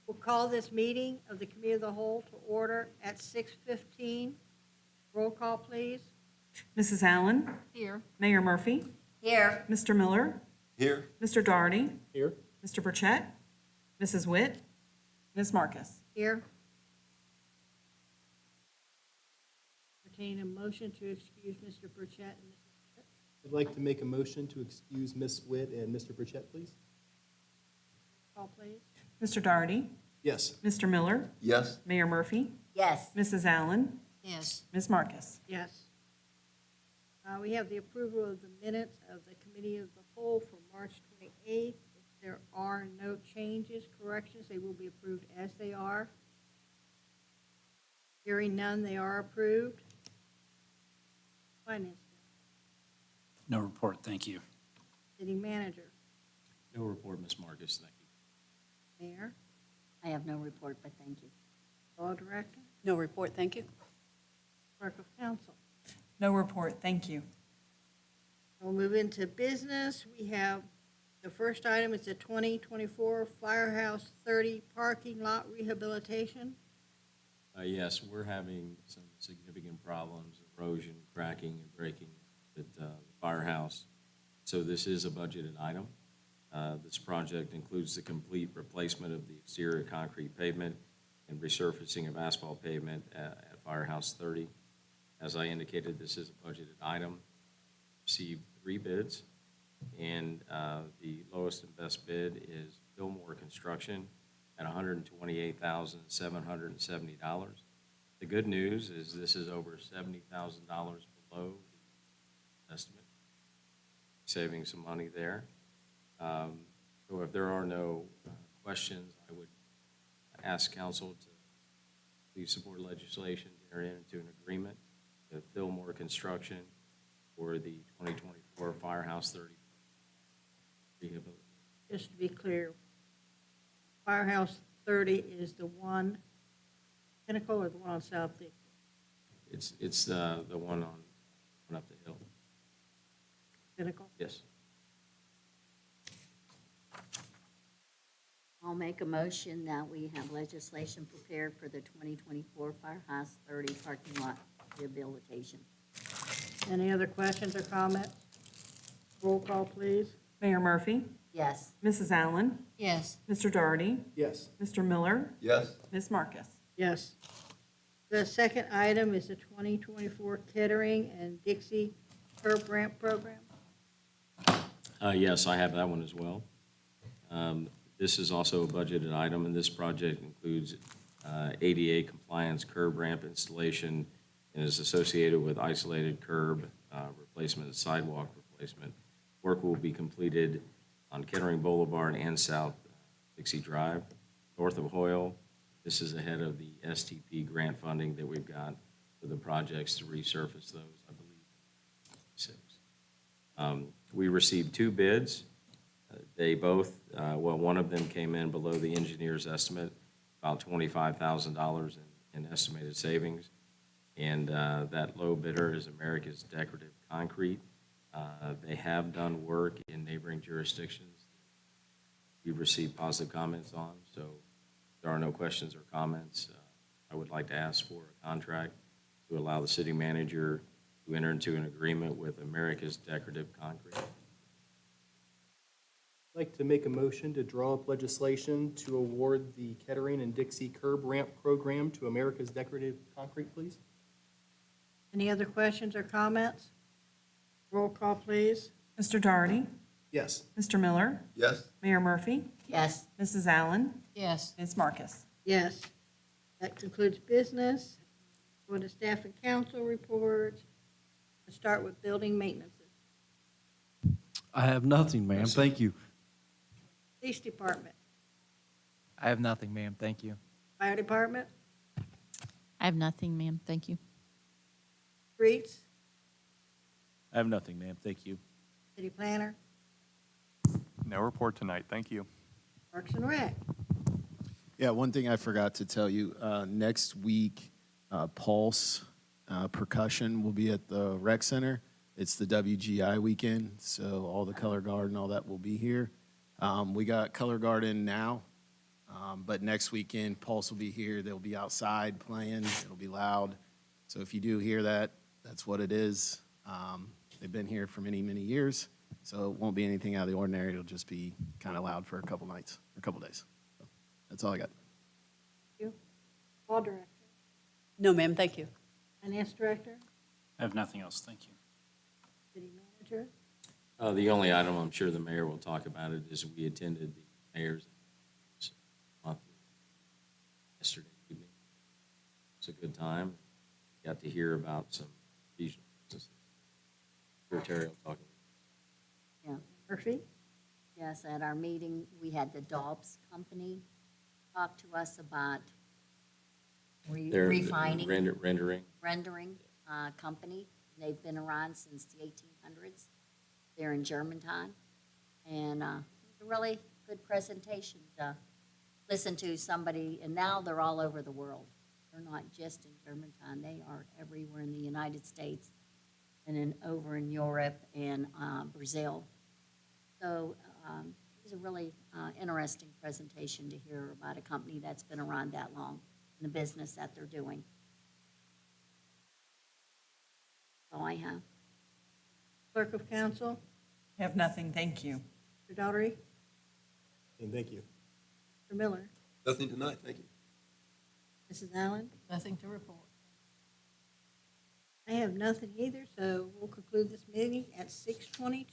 We'll call this meeting of the Committee of the Whole to order at 6:15. Roll call, please. Mrs. Allen? Here. Mayor Murphy? Here. Mr. Miller? Here. Mr. Doherty? Here. Mr. Burchett? Mrs. Witt? Ms. Marcus? Here. Entertain a motion to excuse Mr. Burchett and Mrs. Witt. I'd like to make a motion to excuse Ms. Witt and Mr. Burchett, please. Call, please. Mr. Doherty? Yes. Mr. Miller? Yes. Mayor Murphy? Yes. Mrs. Allen? Yes. Ms. Marcus? Yes. We have the approval of the minutes of the Committee of the Whole for March 28th. If there are no changes, corrections, they will be approved as they are. Hearing none, they are approved. Finance, No report, thank you. City Manager, No report, Ms. Marcus, thank you. Mayor, I have no report, but thank you. Law Director, No report, thank you. Clerk of Council. No report, thank you. We'll move into business. We have, the first item is the 2024 Firehouse 30 parking lot rehabilitation. Yes, we're having some significant problems, erosion, cracking, and breaking at the firehouse. So this is a budgeted item. This project includes the complete replacement of the exterior concrete pavement and resurfacing of asphalt pavement at Firehouse 30. As I indicated, this is a budgeted item. Received 3 bids, and the lowest and best bid is Fillmore Construction at $128,770. The good news is this is over $70,000 below the estimate, saving some money there. So if there are no questions, I would ask council to please support legislation to enter into an agreement with Fillmore Construction for the 2024 Firehouse 30 rehabilitation. Just to be clear, Firehouse 30 is the one, Pinnacle or the one on South Dixie? It's the one on up the hill. Pinnacle? Yes. I'll make a motion that we have legislation prepared for the 2024 Firehouse 30 parking lot rehabilitation. Any other questions or comments? Roll call, please. Mayor Murphy? Yes. Mrs. Allen? Yes. Mr. Doherty? Yes. Mr. Miller? Yes. Ms. Marcus? Yes. The second item is the 2024 Kettering and Dixie Curb Ramp Program. Yes, I have that one as well. This is also a budgeted item, and this project includes ADA compliance curb ramp installation and is associated with isolated curb replacement and sidewalk replacement. Work will be completed on Kettering Boulevard and South Dixie Drive, north of Hoyle. This is ahead of the STP grant funding that we've got for the projects to resurface those, I believe, 6. We received 2 bids. They both, one of them came in below the engineer's estimate, about $25,000 in estimated savings. And that low bidder is America's Decorative Concrete. They have done work in neighboring jurisdictions we've received positive comments on. So if there are no questions or comments, I would like to ask for a contract to allow the city manager to enter into an agreement with America's Decorative Concrete. I'd like to make a motion to draw up legislation to award the Kettering and Dixie Curb Ramp Program to America's Decorative Concrete, please. Any other questions or comments? Roll call, please. Mr. Doherty? Yes. Mr. Miller? Yes. Mayor Murphy? Yes. Mrs. Allen? Yes. Ms. Marcus? Yes. That concludes business. Go to staff and council reports. Let's start with building maintenance. I have nothing, ma'am. Thank you. Police department, I have nothing, ma'am. Thank you. fire department, I have nothing, ma'am. Thank you. streets, I have nothing, ma'am. Thank you. city planner, No report tonight, thank you. parks and rec. Yeah, one thing I forgot to tell you, next week, Pulse Percussion will be at the rec center. It's the WGI weekend, so all the color guard and all that will be here. We got color guard in now, But next weekend, Pulse will be here. They'll be outside playing. It'll be loud. So if you do hear that, that's what it is. They've been here for many, many years, so it won't be anything out of the ordinary. It'll just be kind of loud for a couple nights, or a couple days. So that's all I got. You? Law Director? No, ma'am, thank you. Finance Director? I have nothing else, thank you. City Manager? The only item I'm sure the mayor will talk about it is we attended the mayor's month yesterday evening. It's a good time. Got to hear about some regional businesses. Terry will talk about. Yeah. Murphy? Yes, at our meeting, we had the Dobbs Company talk to us about They're refining, rendering. company. They've been around since the 1800s. They're in Germantown. And it was a really good presentation to listen to somebody, and now they're all over the world. They're not just in Germantown, they are everywhere in the United States and over in Europe and Brazil. So it was a really interesting presentation to hear about a company that's been around that long and the business that they're doing. That's all I have. Clerk of Council? I have nothing, thank you. Mr. Daughtery? And thank you. Mr. Miller? Nothing tonight, thank you. Mrs. Allen? Nothing to report. I have nothing either, so we'll conclude this meeting at 6:22.